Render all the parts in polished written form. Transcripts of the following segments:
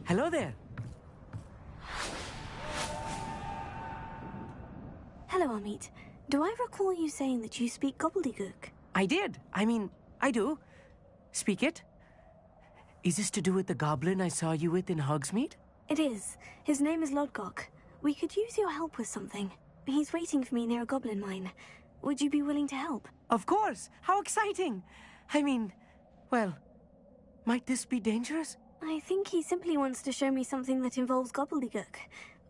Hello there. Hello, Amit. Do I recall you saying that you speak gobbledygook? I did. I mean, I do. Speak it. Is this to do with the goblin I saw you with in Hogsmeade? It is. His name is Lodgok. We could use your help with something. He's waiting for me near a goblin mine. Would you be willing to help? Of course. How exciting. I mean, well, might this be dangerous? I think he simply wants to show me something that involves gobbledygook.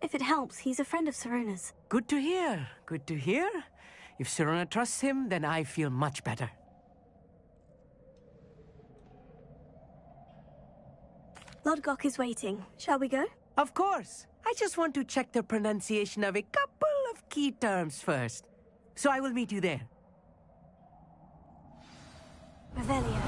If it helps, he's a friend of Sirona's. Good to hear. Good to hear. If Sirona trusts him, then I feel much better. Lodgok is waiting. Shall we go? Of course. I just want to check the pronunciation of a couple of key terms first. So I will meet you there. Revelio.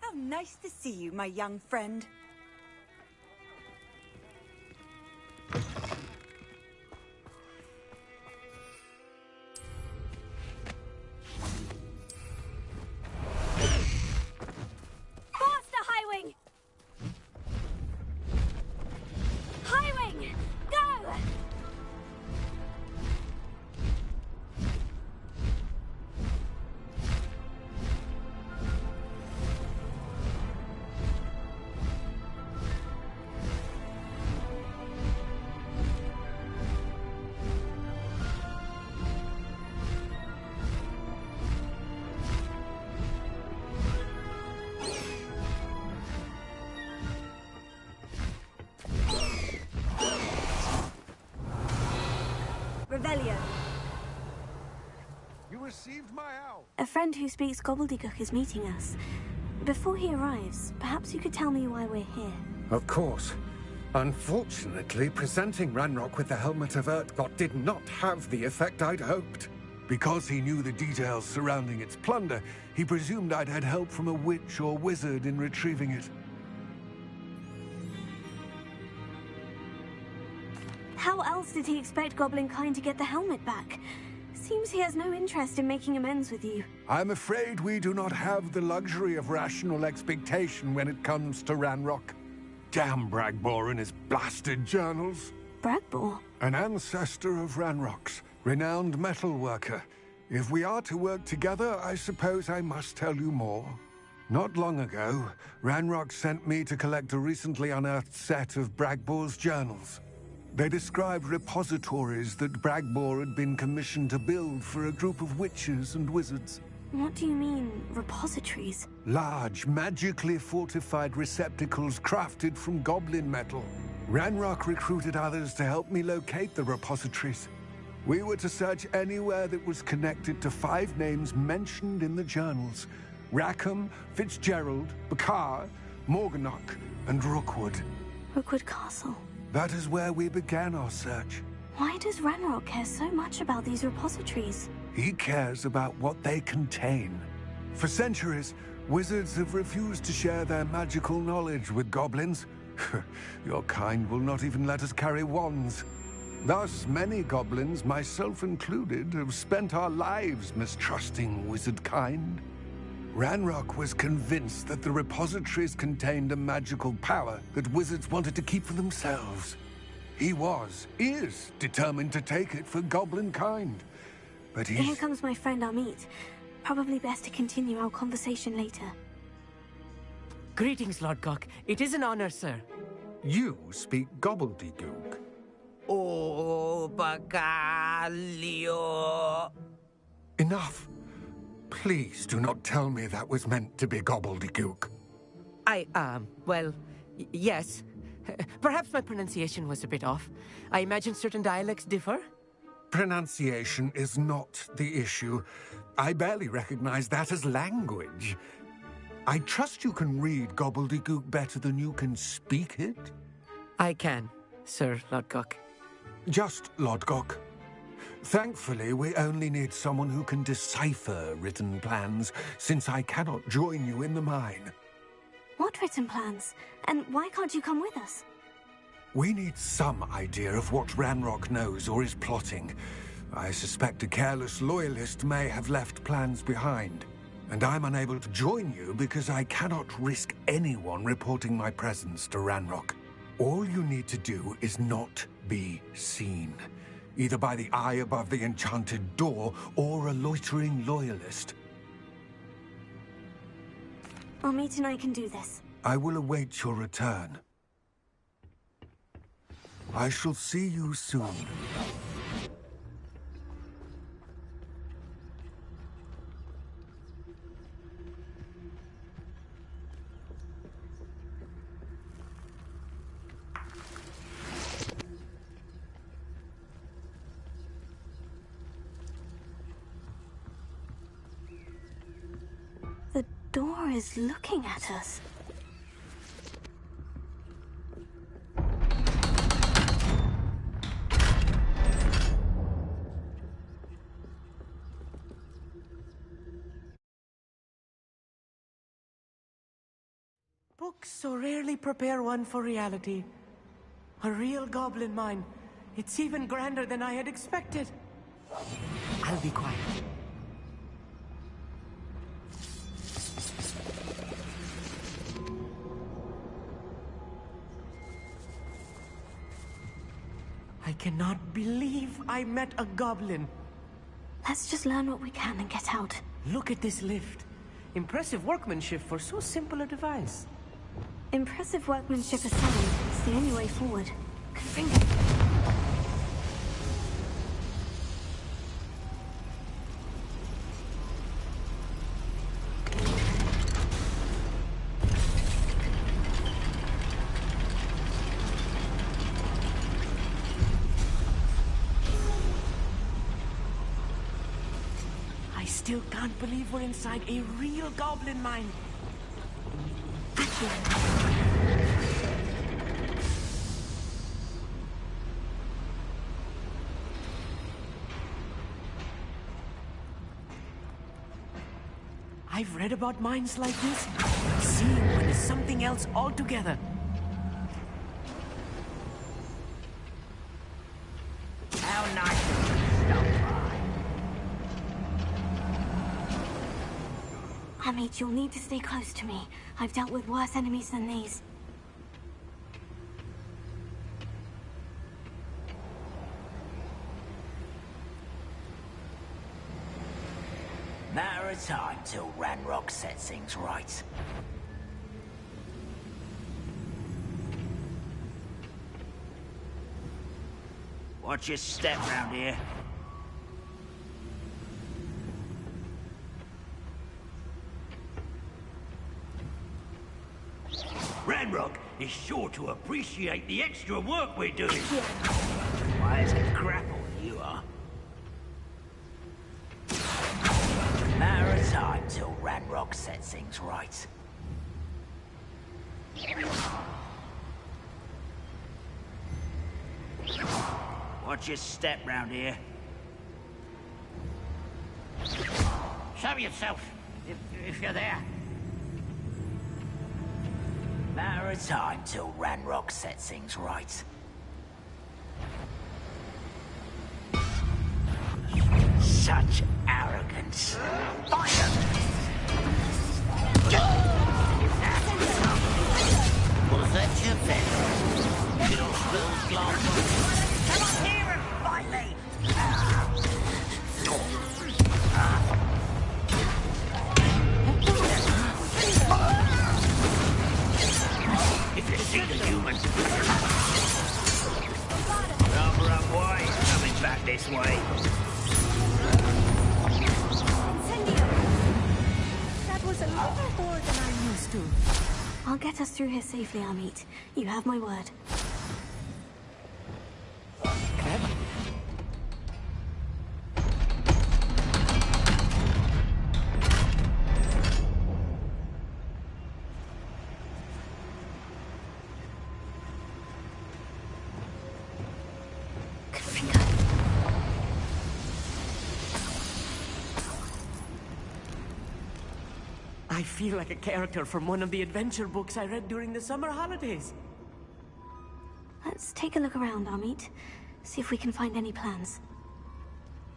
How nice to see you, my young friend. Faster, Highwing! Highwing! Go! Revelio. You received my owl. A friend who speaks gobbledygook is meeting us. Before he arrives, perhaps you could tell me why we're here. Of course. Unfortunately, presenting Ranrock with the Helmet of Urtkot did not have the effect I'd hoped. Because he knew the details surrounding its plunder, he presumed I'd had help from a witch or wizard in retrieving it. How else did he expect Goblinkind to get the helmet back? Seems he has no interest in making amends with you. I'm afraid we do not have the luxury of rational expectation when it comes to Ranrock. Damn Bragbor and his blasted journals. Bragbor? An ancestor of Ranrock's, renowned metal worker. If we are to work together, I suppose I must tell you more. Not long ago, Ranrock sent me to collect a recently unearthed set of Bragbor's journals. They described repositories that Bragbor had been commissioned to build for a group of witches and wizards. What do you mean, repositories? Large, magically fortified receptacles crafted from goblin metal. Ranrock recruited others to help me locate the repositories. We were to search anywhere that was connected to 5 names mentioned in the journals: Rackham, Fitzgerald, Bakar, Morganach, and Rookwood. Rookwood Castle. That is where we began our search. Why does Ranrock care so much about these repositories? He cares about what they contain. For centuries, wizards have refused to share their magical knowledge with goblins. Your kind will not even let us carry wands. Thus, many goblins, myself included, have spent our lives mistrusting wizard kind. Ranrock was convinced that the repositories contained a magical power that wizards wanted to keep for themselves. He is determined to take it for goblin kind. But Here comes my friend Amit. Probably best to continue our conversation later. Greetings, Lodgok. It is an honor, sir. You speak gobbledygook. Oh, Bacalio. Enough. Please do not tell me that was meant to be gobbledygook. Well, yes. Perhaps my pronunciation was a bit off. I imagine certain dialects differ. Pronunciation is not the issue. I barely recognize that as language. I trust you can read gobbledygook better than you can speak it? I can, Sir Lodgok. Just Lodgok. Thankfully, we only need someone who can decipher written plans, since I cannot join you in the mine. What written plans? And why can't you come with us? We need some idea of what Ranrock knows or is plotting. I suspect a careless loyalist may have left plans behind. And I'm unable to join you because I cannot risk anyone reporting my presence to Ranrock. All you need to do is not be seen, either by the eye above the enchanted door or a loitering loyalist. Amit and I can do this. I will await your return. I shall see you soon. The door is looking at us. Books so rarely prepare one for reality. A real goblin mine. It's even grander than I had expected. I'll be quiet. I cannot believe I met a goblin. Let's just learn what we can and get out. Look at this lift. Impressive workmanship for so simple a device. Impressive workmanship aside, it's the only way forward. I still can't believe we're inside a real goblin mine. I've read about mines like this, but seeing one is something else altogether. How nice of you to stop by. Amit, you'll need to stay close to me. I've dealt with worse enemies than these. Matter of time till Ranrock sets things right. Watch your step round here. Ranrock is sure to appreciate the extra work we're doing. Why, it's a grapple you are. Matter of time till Ranrock sets things right. Watch your step round here. Show yourself, if you're there. Matter of time till Ranrock sets things right. Such arrogance. Fire! Was that your best? Little spills glass. Come on here and fight me! If you see the human. Rubber boy, coming back this way. That was a little more than I'm used to. I'll get us through here safely, Amit. You have my word. Clever. Good finger. I feel like a character from one of the adventure books I read during the summer holidays. Let's take a look around, Amit. See if we can find any plans.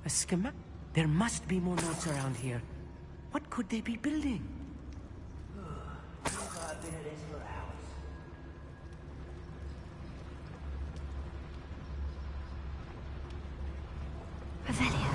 A schema? There must be more notes around here. What could they be building? I've been at this for hours. Revelio.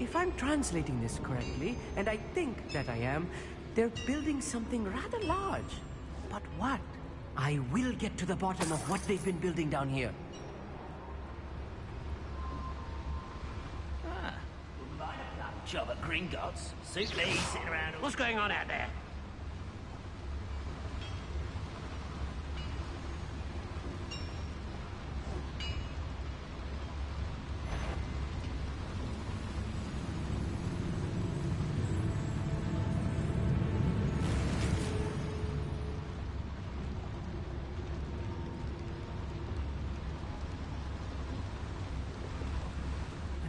If I'm translating this correctly, and I think that I am, they're building something rather large. But what? I will get to the bottom of what they've been building down here. Wouldn't mind a bloody job at Gringotts. Suit Lee sitting around. What's going on out there?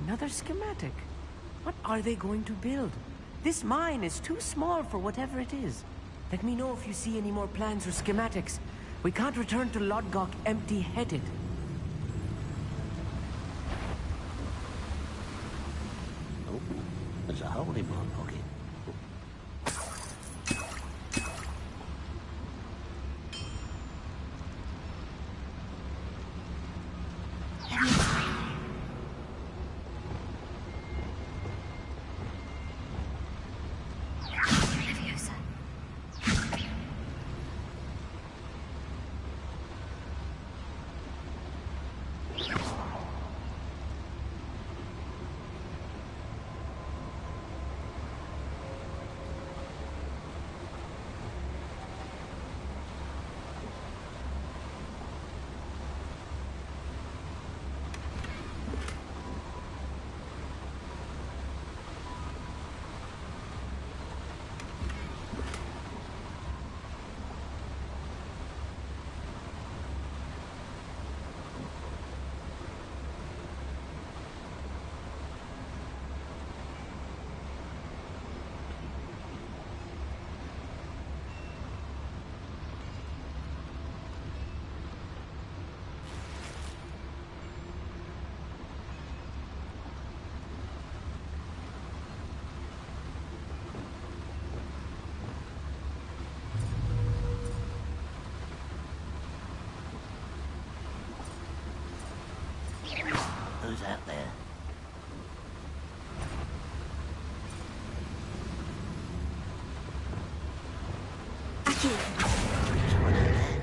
Another schematic. What are they going to build? This mine is too small for whatever it is. Let me know if you see any more plans or schematics. We can't return to Lodgok empty-headed. Oh, there's a hole in my pocket. Who's out there? Someone out there.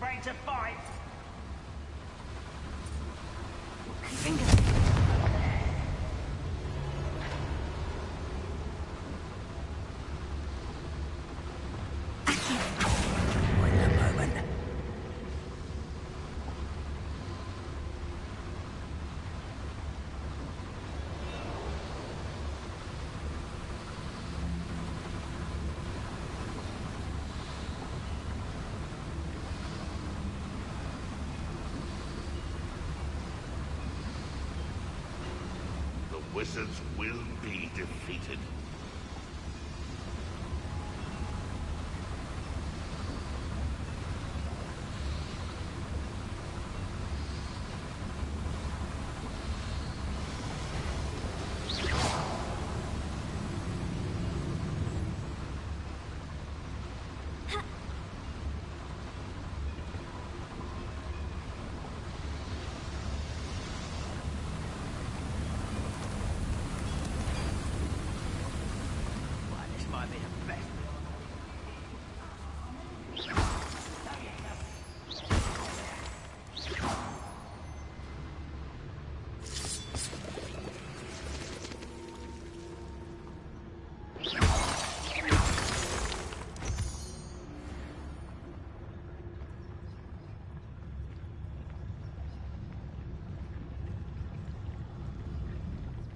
Ready to fight? Wizards will be defeated. be the best.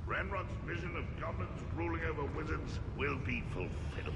Ranrock's vision of goblins ruling over wizards will be fulfilled.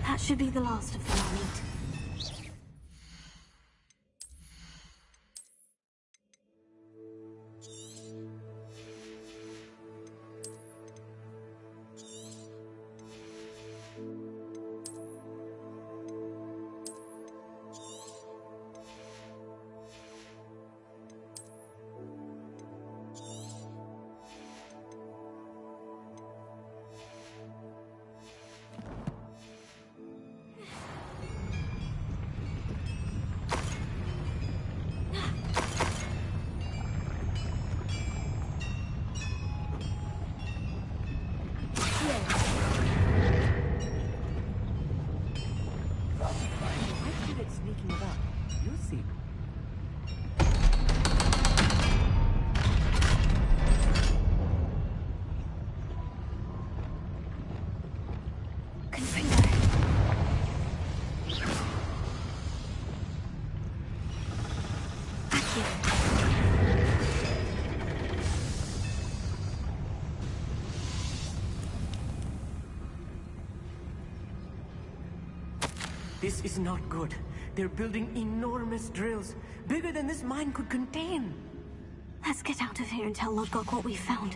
That should be the last of them, I'll meet. This is not good. They're building enormous drills, bigger than this mine could contain. Let's get out of here and tell Lodgok what we found.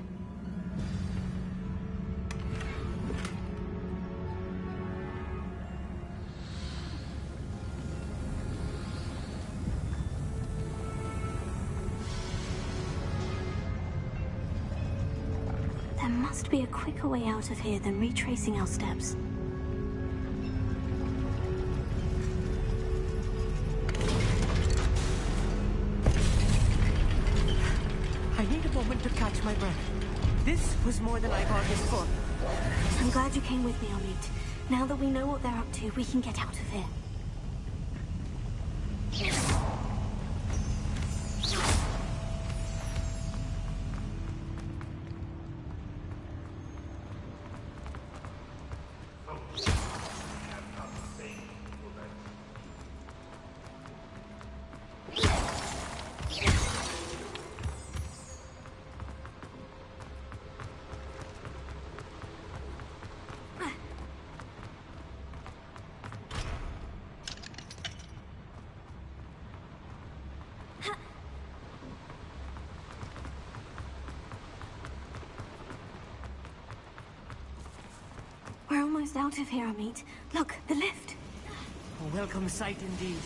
There must be a quicker way out of here than retracing our steps. time to catch my breath. This was more than I bargained for. I'm glad you came with me, Amit. Now that we know what they're up to, we can get out of here. We're almost out of here, Amit. Look, the lift. A welcome sight indeed.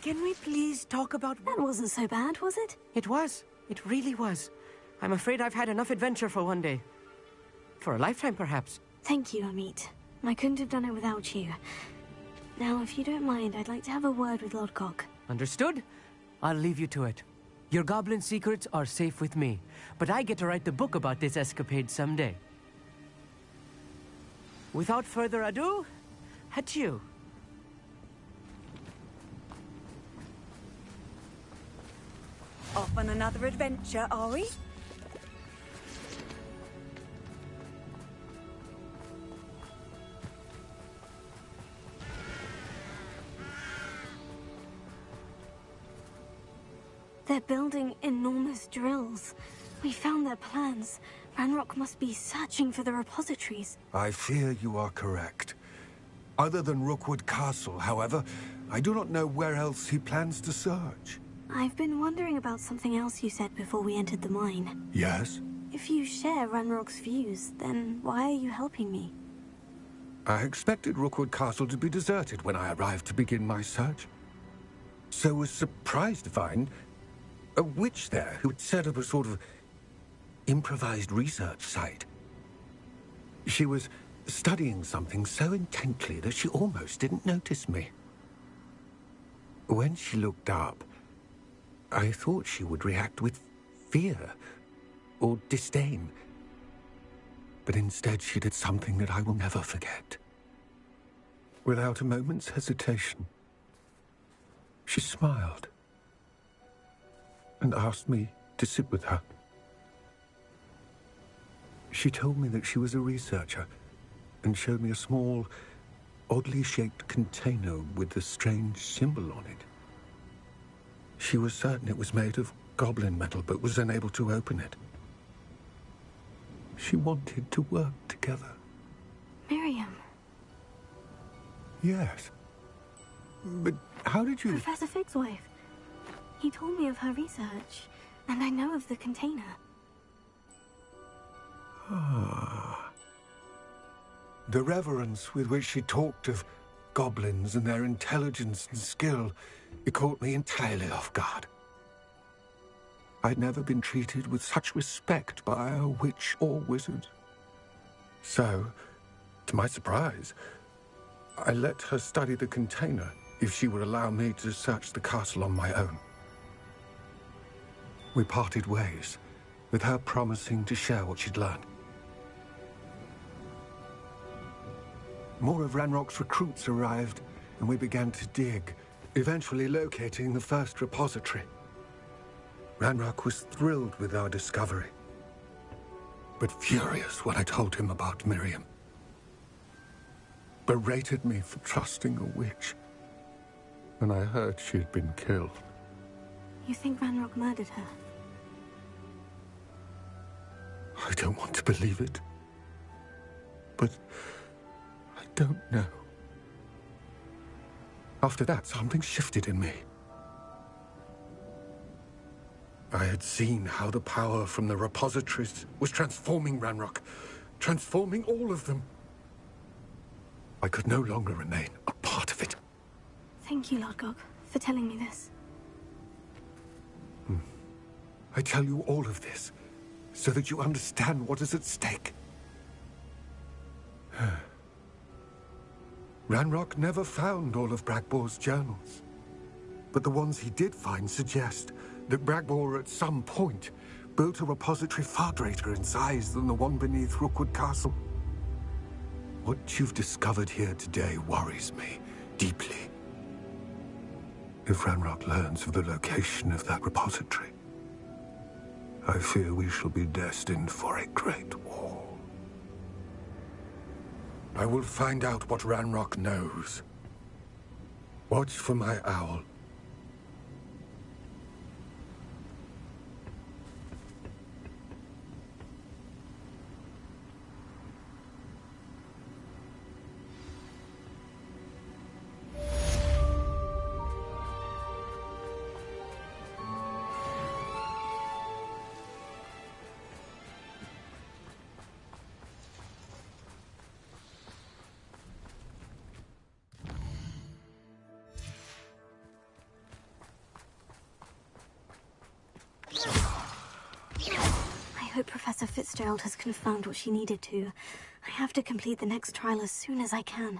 Can we please talk about... That wasn't so bad, was it? It was. It really was. I'm afraid I've had enough adventure for one day. For a lifetime, perhaps. Thank you, Amit. I couldn't have done it without you. Now, if you don't mind, I'd like to have a word with Lodgok. Understood? I'll leave you to it. Your goblin secrets are safe with me, but I get to write the book about this escapade someday. Without further ado, adieu. Off on another adventure, are we? They're building enormous drills. We found their plans. Ranrock must be searching for the repositories. I fear you are correct. Other than Rookwood Castle, however, I do not know where else he plans to search. I've been wondering about something else you said before we entered the mine. Yes? If you share Ranrock's views, then why are you helping me? I expected Rookwood Castle to be deserted when I arrived to begin my search. So was surprised to find a witch there who had set up a sort of improvised research site. She was studying something so intently that she almost didn't notice me. When she looked up, I thought she would react with fear or disdain. But instead she did something that I will never forget. Without a moment's hesitation, she smiled and asked me to sit with her. She told me that she was a researcher and showed me a small, oddly shaped container with a strange symbol on it. She was certain it was made of goblin metal, but was unable to open it. She wanted to work together. Miriam. Yes. But how did you... Professor Fig's wife. He told me of her research, and I know of the container. Ah. The reverence with which she talked of goblins and their intelligence and skill, it caught me entirely off guard. I'd never been treated with such respect by a witch or wizard. So, to my surprise, I let her study the container if she would allow me to search the castle on my own. We parted ways, with her promising to share what she'd learned. More of Ranrock's recruits arrived, and we began to dig, eventually locating the first repository. Ranrock was thrilled with our discovery, but furious when I told him about Miriam. Berated me for trusting a witch, when I heard she had been killed. You think Ranrock murdered her? I don't want to believe it, but I don't know. After that, something shifted in me. I had seen how the power from the repositories was transforming Ranrock, transforming all of them. I could no longer remain a part of it. Thank you, Lodgok, for telling me this. I tell you all of this so that you understand what is at stake. Ranrock never found all of Bragbor's journals. But the ones he did find suggest that Bragbor at some point built a repository far greater in size than the one beneath Rookwood Castle. What you've discovered here today worries me deeply. If Ranrock learns of the location of that repository, I fear we shall be destined for a great war. I will find out what Ranrock knows. Watch for my owl. I hope Professor Fitzgerald has confirmed what she needed to. I have to complete the next trial as soon as I can.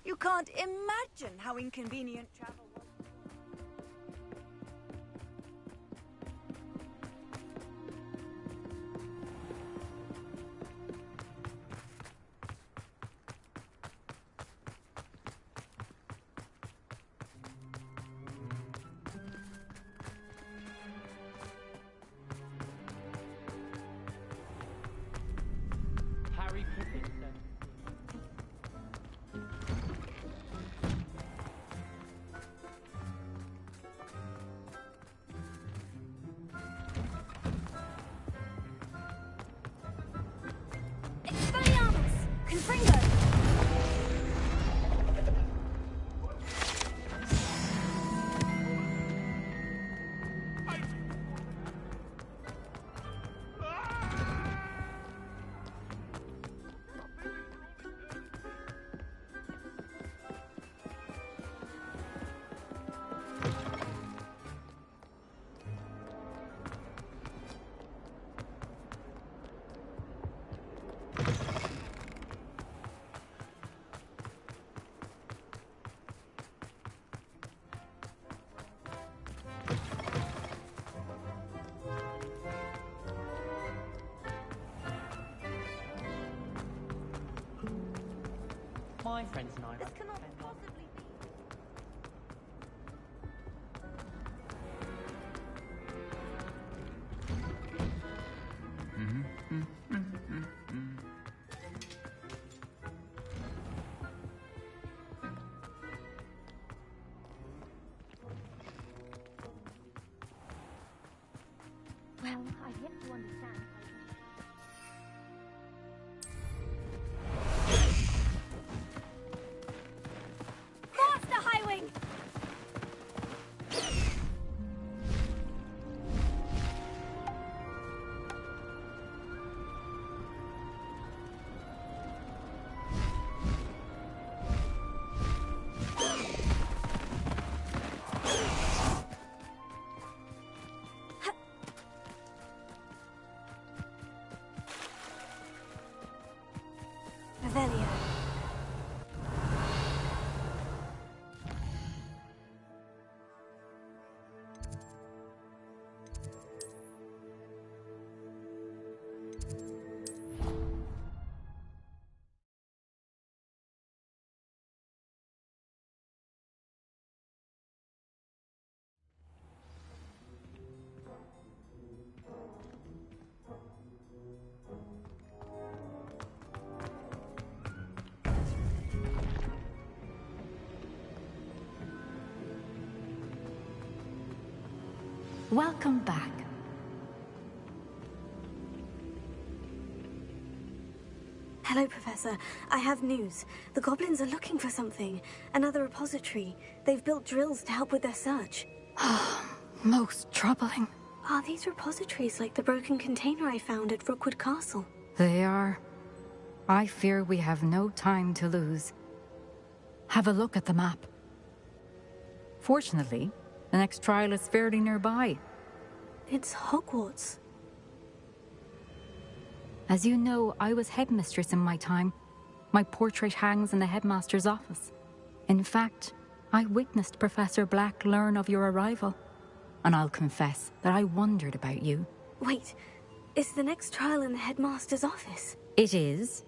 You can't imagine how inconvenient travel was. Harry Potter said. My friends and I. This cannot possibly be. Well, I've yet to understand how... Master Highwing! Revelio. Welcome back. Hello, Professor. I have news. The goblins are looking for something. Another repository. They've built drills to help with their search. Most troubling. Are these repositories like the broken container I found at Rookwood Castle? They are. I fear we have no time to lose. Have a look at the map. Fortunately, the next trial is fairly nearby. It's Hogwarts. As you know, I was headmistress in my time. My portrait hangs in the headmaster's office. In fact, I witnessed Professor Black learn of your arrival. And I'll confess that I wondered about you. Wait, is the next trial in the headmaster's office? It is.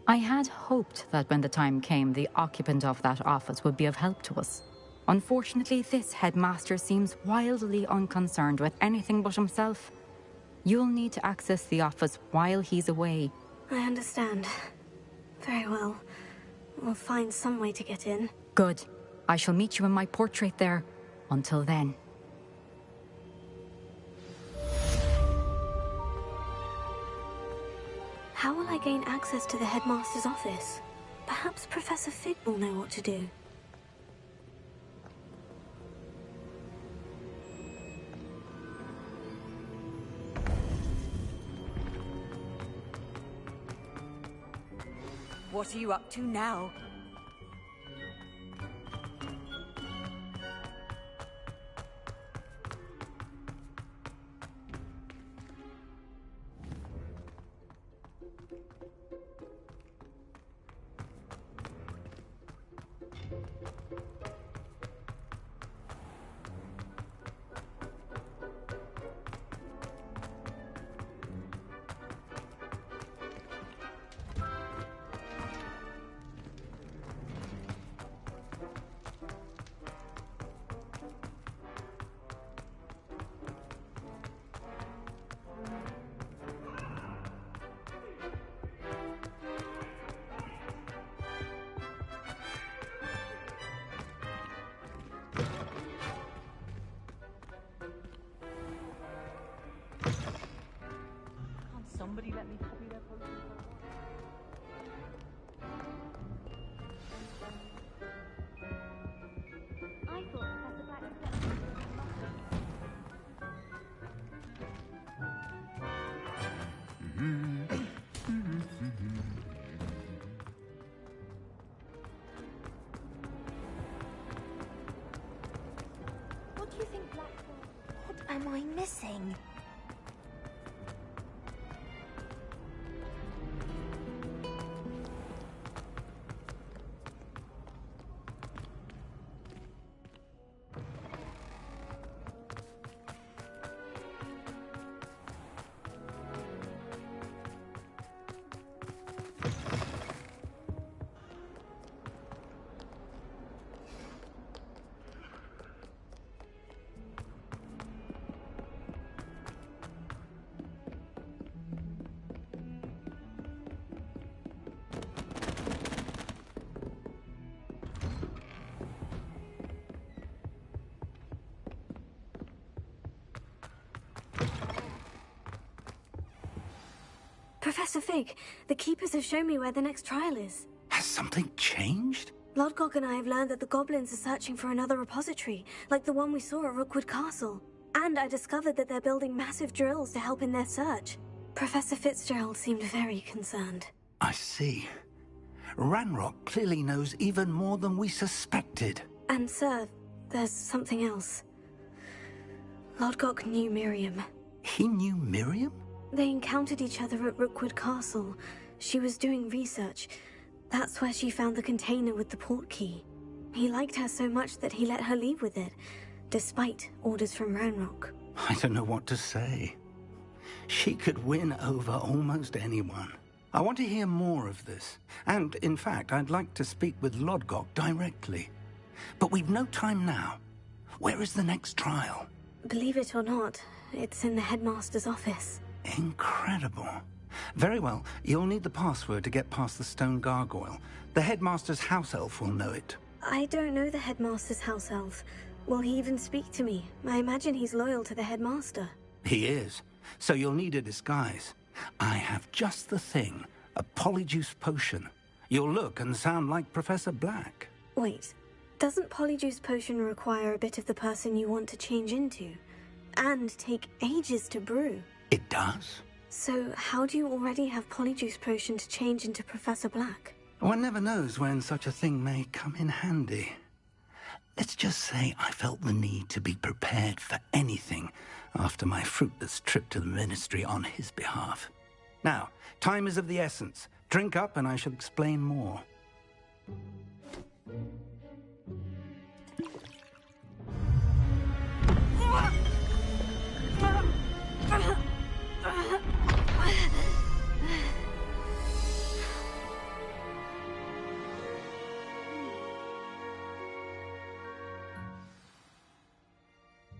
I had hoped that when the time came, the occupant of that office would be of help to us. Unfortunately, this headmaster seems wildly unconcerned with anything but himself. You'll need to access the office while he's away. I understand. Very well. We'll find some way to get in. Good. I shall meet you in my portrait there. Until then. How will I gain access to the headmaster's office? Perhaps Professor Fig will know what to do. What are you up to now? Somebody let me copy their poster. I thought Professor Black What do you think Black said? What am I missing? Professor Fig, the Keepers have shown me where the next trial is. Has something changed? Lodgok and I have learned that the goblins are searching for another repository, like the one we saw at Rookwood Castle. And I discovered that they're building massive drills to help in their search. Professor Fitzgerald seemed very concerned. I see. Ranrock clearly knows even more than we suspected. And, sir, there's something else. Lodgok knew Miriam. He knew Miriam? They encountered each other at Rookwood Castle. She was doing research. That's where she found the container with the port key. He liked her so much that he let her leave with it, despite orders from Ranrock. I don't know what to say. She could win over almost anyone. I want to hear more of this. And, in fact, I'd like to speak with Lodgok directly. But we've no time now. Where is the next trial? Believe it or not, it's in the headmaster's office. Incredible. Very well. You'll need the password to get past the stone gargoyle. The headmaster's house elf will know it. I don't know the headmaster's house elf. Will he even speak to me? I imagine he's loyal to the headmaster. He is. So you'll need a disguise. I have just the thing. A polyjuice potion. You'll look and sound like Professor Black. Wait, doesn't polyjuice potion require a bit of the person you want to change into? And take ages to brew? It does. So how do you already have polyjuice potion to change into Professor Black? One never knows when such a thing may come in handy. Let's just say I felt the need to be prepared for anything after my fruitless trip to the Ministry on his behalf. Now, time is of the essence. Drink up and I shall explain more.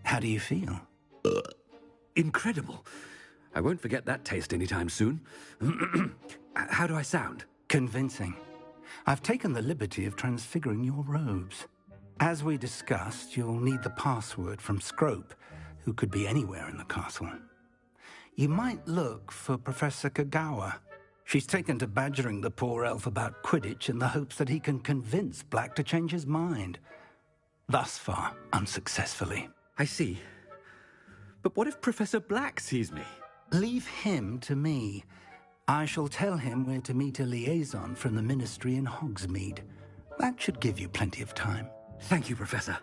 How do you feel? Incredible. I won't forget that taste anytime soon. How do I sound? Convincing. I've taken the liberty of transfiguring your robes. As we discussed, you'll need the password from Scrope, who could be anywhere in the castle. You might look for Professor Kagawa. She's taken to badgering the poor elf about Quidditch in the hopes that he can convince Black to change his mind. Thus far, unsuccessfully. I see. But what if Professor Black sees me? Leave him to me. I shall tell him where to meet a liaison from the Ministry in Hogsmeade. That should give you plenty of time. Thank you, Professor.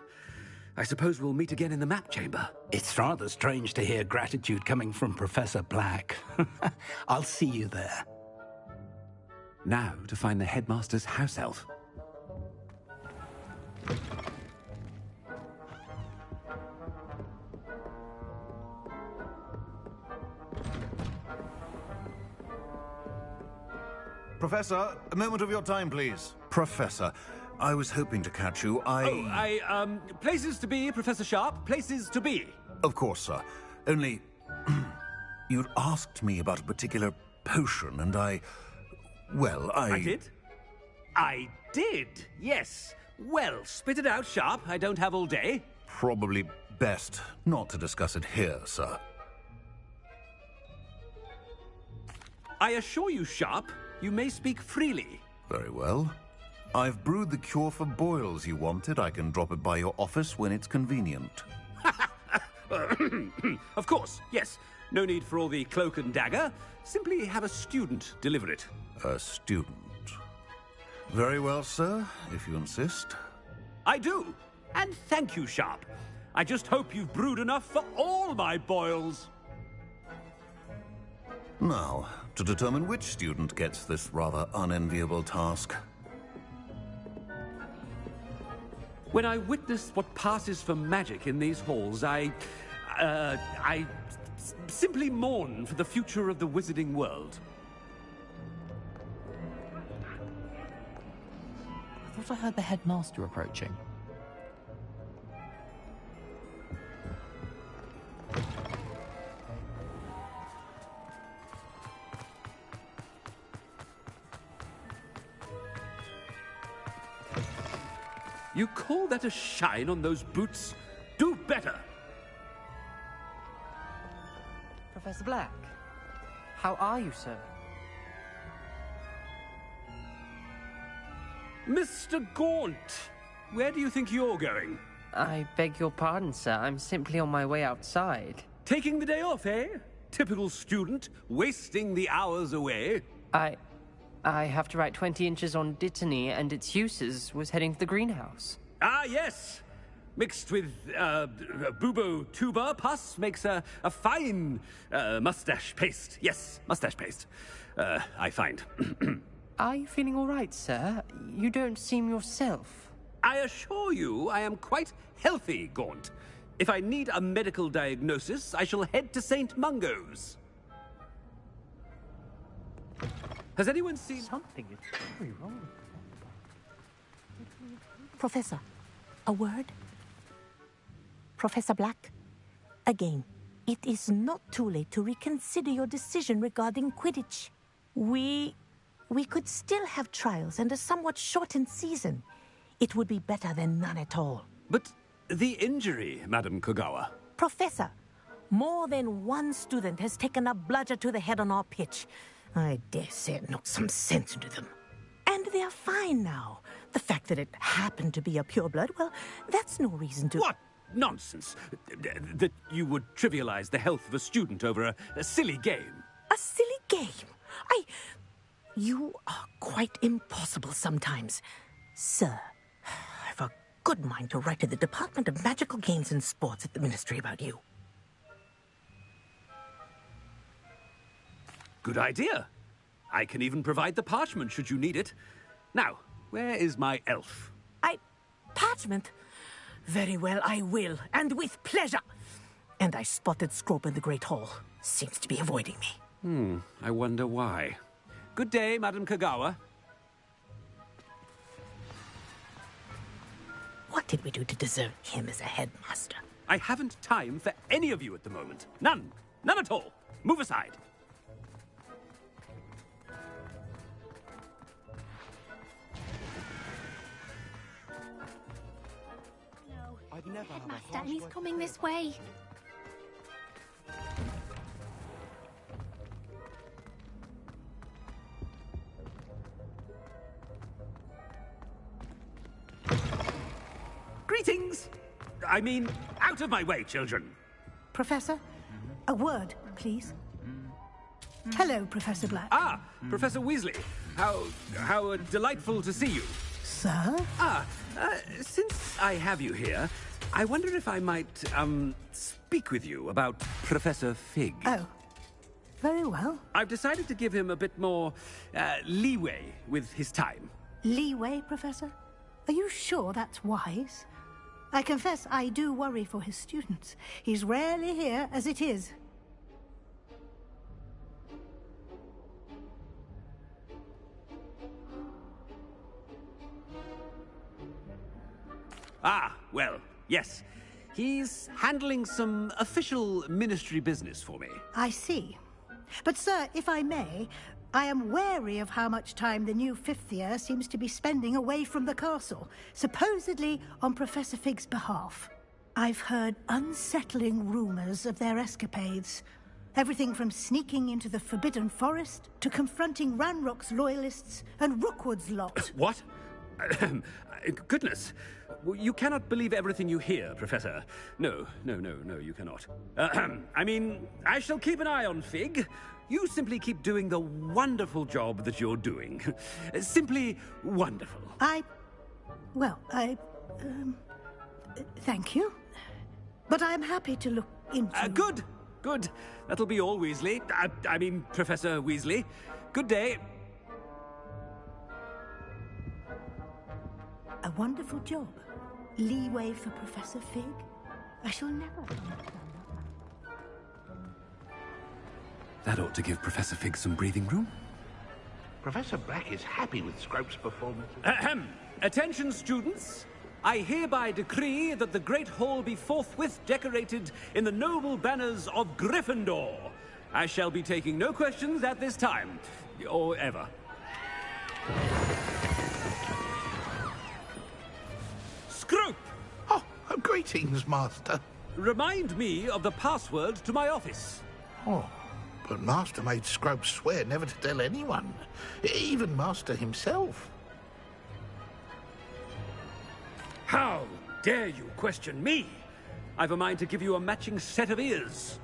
I suppose we'll meet again in the map chamber. It's rather strange to hear gratitude coming from Professor Black. I'll see you there. Now to find the headmaster's house elf. Professor, a moment of your time, please. Professor, I was hoping to catch you. Places to be, Professor Sharp. Places to be. Of course, sir. Only, you'd asked me about a particular potion, and I did? I did, yes. Well, spit it out, Sharp. I don't have all day. Probably best not to discuss it here, sir. I assure you, Sharp, you may speak freely. Very well. I've brewed the cure for boils you wanted. I can drop it by your office when it's convenient. Of course, yes. No need for all the cloak and dagger. Simply have a student deliver it. A student. Very well, sir, if you insist. I do. And thank you, Sharp. I just hope you've brewed enough for all my boils. Now, to determine which student gets this rather unenviable task. When I witness what passes for magic in these halls, I simply mourn for the future of the wizarding world. I thought I heard the headmaster approaching. You call that a shine on those boots? Do better! Professor Black, how are you, sir? Mr. Gaunt, where do you think you're going? I beg your pardon, sir. I'm simply on my way outside. Taking the day off, eh? Typical student, wasting the hours away. I have to write 20 inches on Dittany and its uses. Was heading to the greenhouse. Ah, yes. Mixed with bubo tuber pus makes a fine mustache paste. Yes, mustache paste. I find. Are you feeling all right, sir? You don't seem yourself. I assure you I am quite healthy, Gaunt. If I need a medical diagnosis, I shall head to St. Mungo's. Has anyone seen... Something is very wrong. Professor, a word? Professor Black, again, it is not too late to reconsider your decision regarding Quidditch. We could still have trials and a somewhat shortened season. It would be better than none at all. But the injury, Madam Kogawa. Professor, more than one student has taken a bludger to the head on our pitch. I dare say it knocked some sense into them. And they are fine now. The fact that it happened to be a pureblood, well, that's no reason to... What nonsense! That you would trivialize the health of a student over a silly game. A silly game? You are quite impossible sometimes. Sir, I've a good mind to write to the Department of Magical Games and Sports at the Ministry about you. Good idea. I can even provide the parchment should you need it. Now, where is my elf? Parchment? Very well, I will, and with pleasure. And I spotted Scrope in the Great Hall. Seems to be avoiding me. I wonder why. Good day, Madam Kogawa. What did we do to deserve him as a headmaster? I haven't time for any of you at the moment. None. None at all. Move aside. Headmaster, and he's coming this way. Greetings! I mean, out of my way, children. Professor, a word, please. Hello, Professor Black. Ah, Professor Weasley. How delightful to see you. Sir? Since I have you here, I wonder if I might, speak with you about Professor Fig. Oh, very well. I've decided to give him a bit more, leeway with his time. Leeway, Professor? Are you sure that's wise? I confess I do worry for his students. He's rarely here as it is. Ah, well, yes. He's handling some official ministry business for me. I see. But, sir, if I may, I am wary of how much time the new fifth year seems to be spending away from the castle, supposedly on Professor Fig's behalf. I've heard unsettling rumors of their escapades. Everything from sneaking into the Forbidden Forest to confronting Ranrock's loyalists and Rookwood's lot. What? Goodness. You cannot believe everything you hear, Professor. No, you cannot. I mean, I shall keep an eye on Fig. You simply keep doing the wonderful job that you're doing. Simply wonderful. Thank you. But I'm happy to look into... Good. That'll be all, Weasley. I mean, Professor Weasley. Good day. A wonderful job. Leeway for Professor Fig. I shall never understand that. That ought to give Professor Fig some breathing room. Professor Black is happy with Scrope's performance. Attention, students. I hereby decree that the Great Hall be forthwith decorated in the noble banners of Gryffindor. I shall be taking no questions at this time, or ever. Scrope! Oh, greetings, Master. Remind me of the password to my office. Oh, but Master made Scrope swear never to tell anyone, even Master himself. dare you question me? I've a mind to give you a matching set of ears.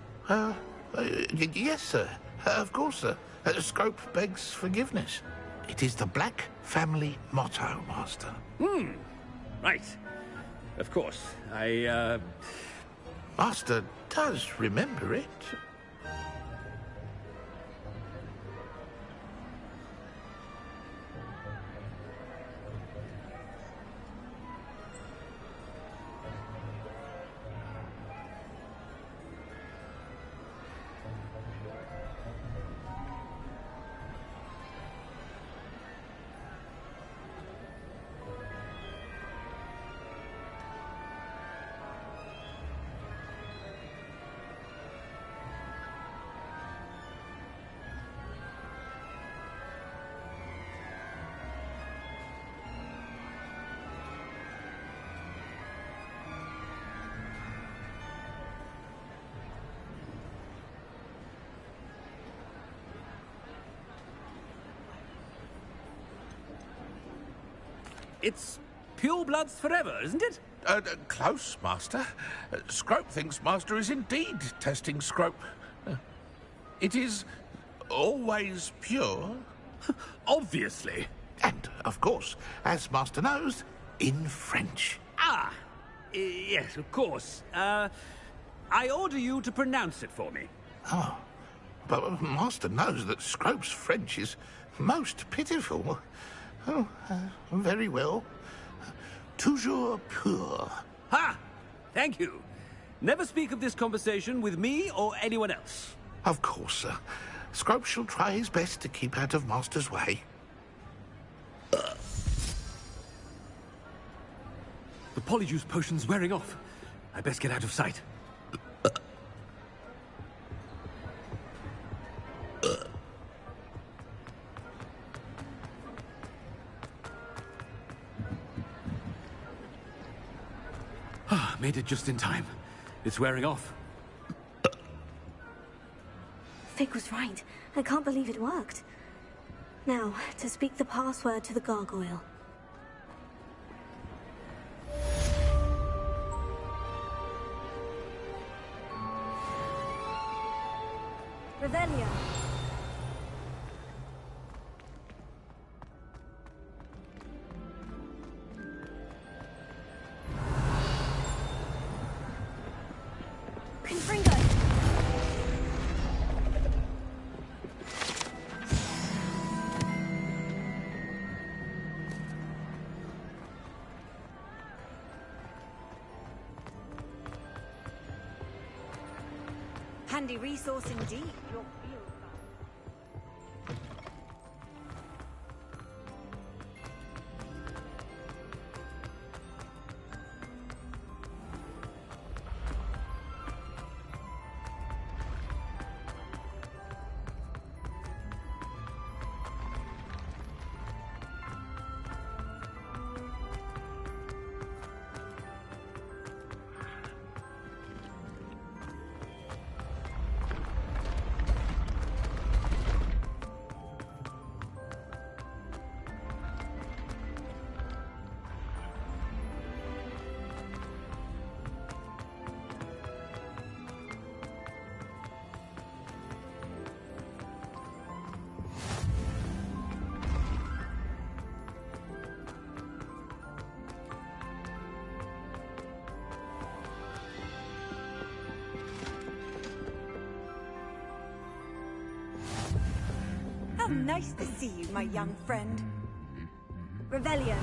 Yes, sir. Of course, sir. Scrope begs forgiveness. It is the Black family motto, Master. Right. Of course. Master does remember it. It's pure bloods forever, isn't it? Close, Master. Scrope thinks Master is indeed testing Scrope. It is always pure. Obviously. And, of course, as Master knows, in French. Yes, of course. I order you to pronounce it for me. Oh, but Master knows that Scrope's French is most pitiful. Oh, very well. Toujours pur. Ha! Thank you. Never speak of this conversation with me or anyone else. Of course, sir. Scrope shall try his best to keep out of Master's way. The polyjuice potion's wearing off. I best get out of sight. Made it just in time. It's wearing off. Fig was right. I can't believe it worked. Now, to speak the password to the gargoyle. Revelio. Handy resource indeed, your field guide. How nice to see you, my young friend. Revelio.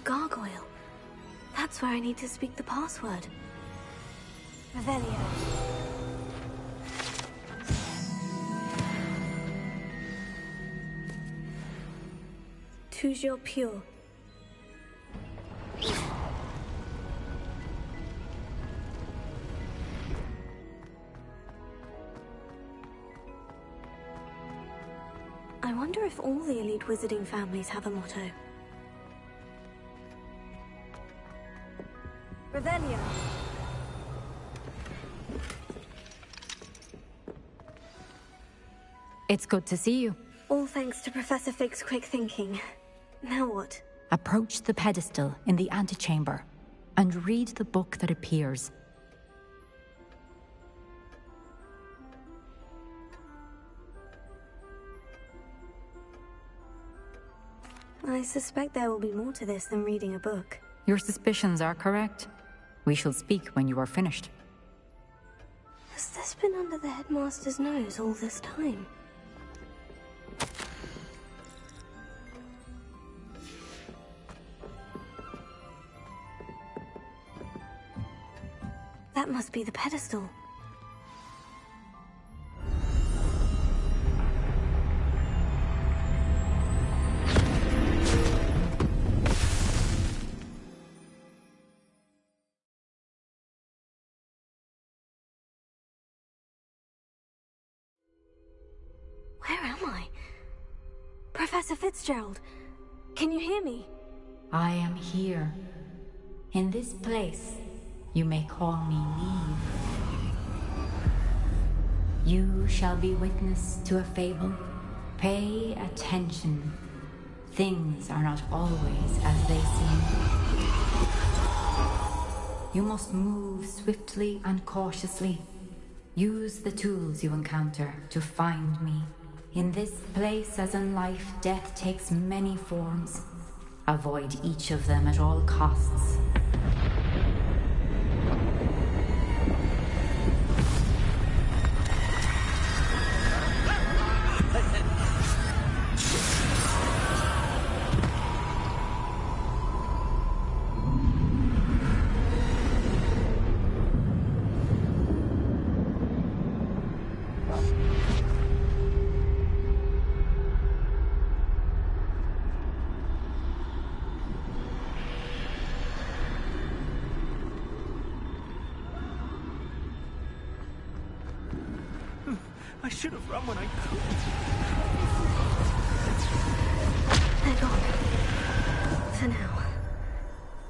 gargoyle. That's where I need to speak the password. Revelio. Toujours pure. I wonder if all the elite wizarding families have a motto. Revelio. It's good to see you. All thanks to Professor Fig's quick thinking. Now what? Approach the pedestal in the antechamber and read the book that appears. I suspect there will be more to this than reading a book. Your suspicions are correct. We shall speak when you are finished. Has this been under the headmaster's nose all this time? That must be the pedestal. Where am I? Professor Fitzgerald, can you hear me? I am here. In this place, you may call me Neve. You shall be witness to a fable. Pay attention. Things are not always as they seem. You must move swiftly and cautiously. Use the tools you encounter to find me. In this place, as in life, death takes many forms. Avoid each of them at all costs. I should have run when I could. They're gone. For now.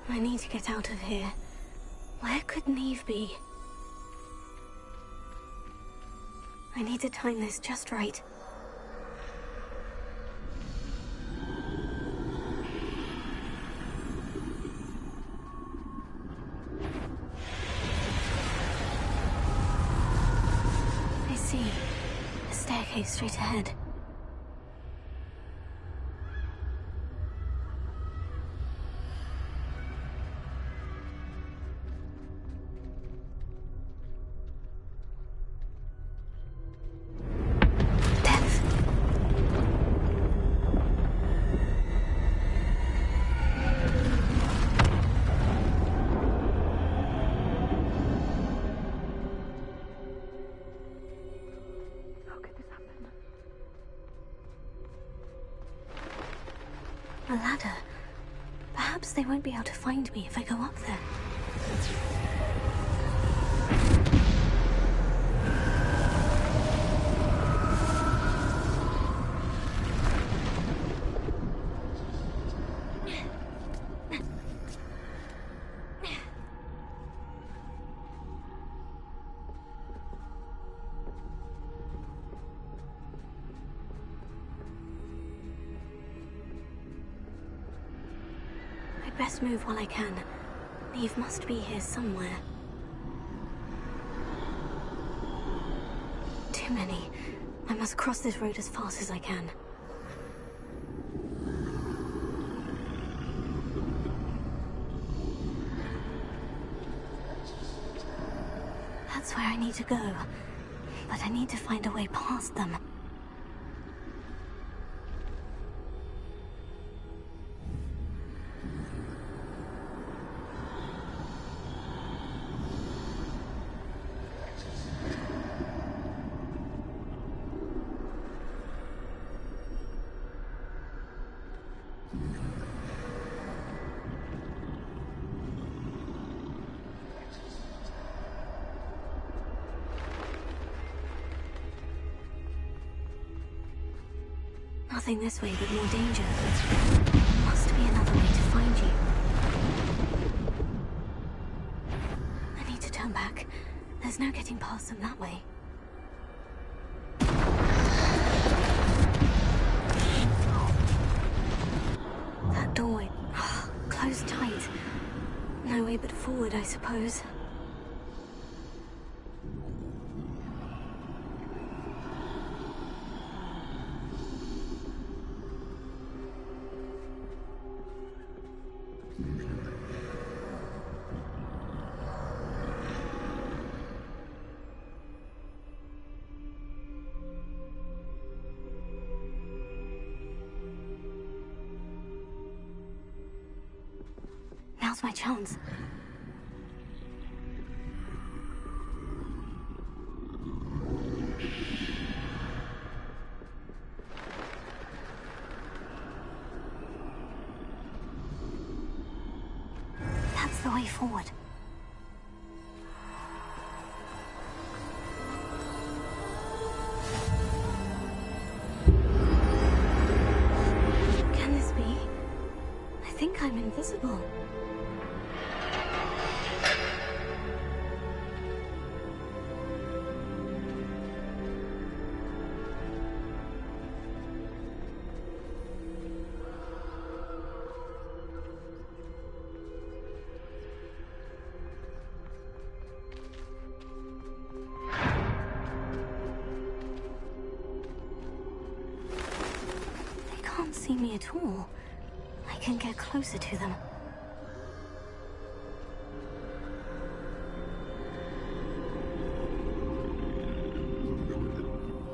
I need to get out of here. Where could Neve be? I need to time this just right. I see. A staircase straight ahead. A ladder. Perhaps they won't be able to find me if I go up there. I'd best move while I can. Neve must be here somewhere. Too many. I must cross this road as fast as I can. That's where I need to go. But I need to find a way past them. Nothing this way but more danger. Must be another way to find you. I need to turn back. There's no getting past them that way. That doorway, closed tight. No way but forward, I suppose. Now's my chance. That's the way forward. Can this be? I think I'm invisible. Can't see me at all. I can get closer to them.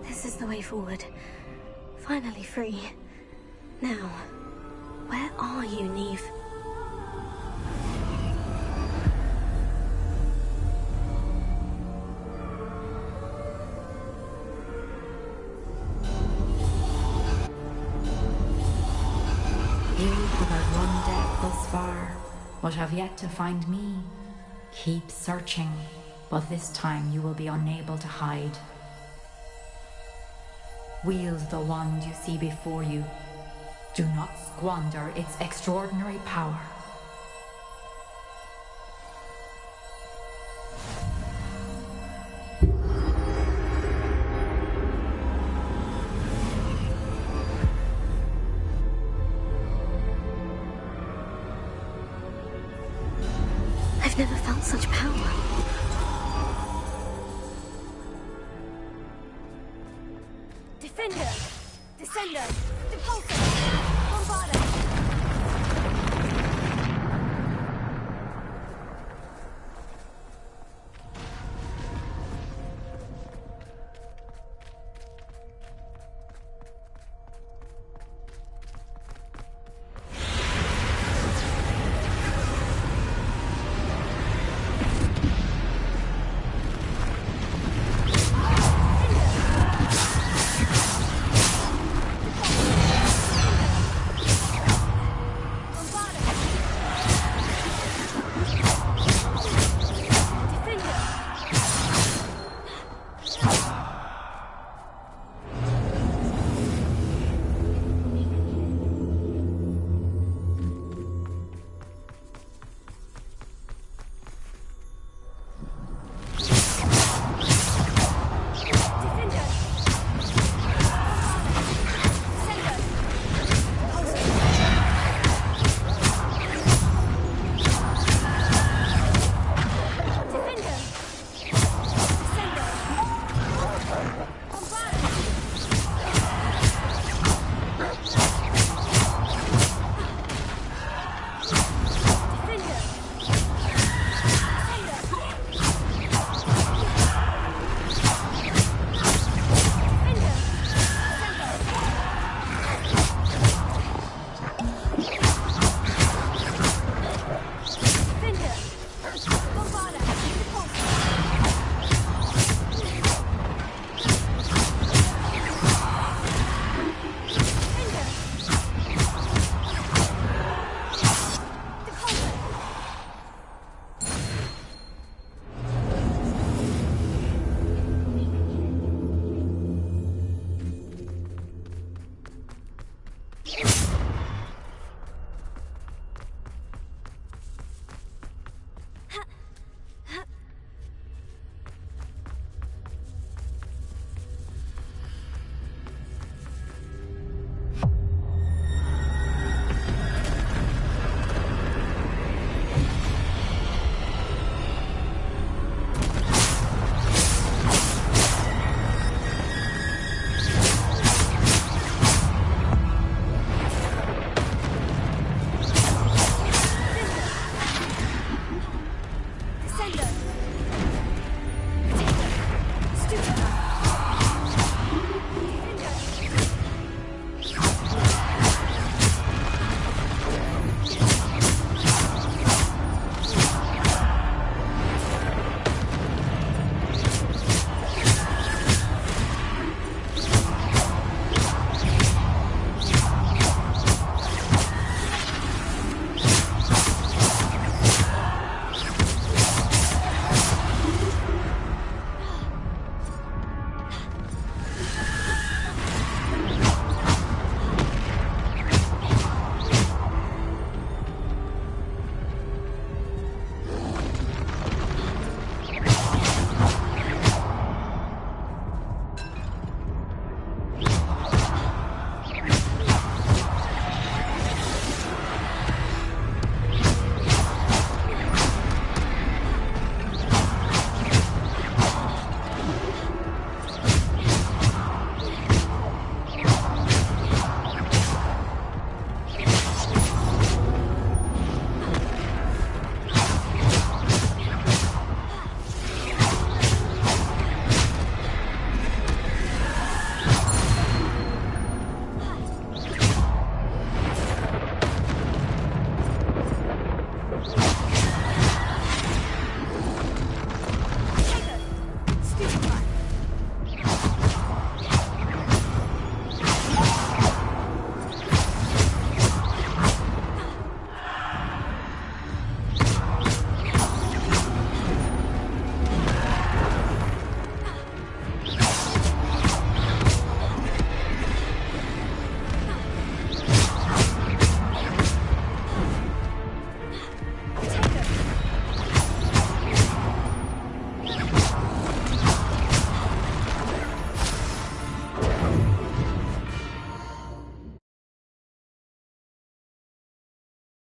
This is the way forward. Finally free. Now, where are you, Neve? Thus far, but have yet to find me. Keep searching, but this time you will be unable to hide. Wield the wand you see before you. Do not squander its extraordinary power. I've never felt such power. Defender! Descender!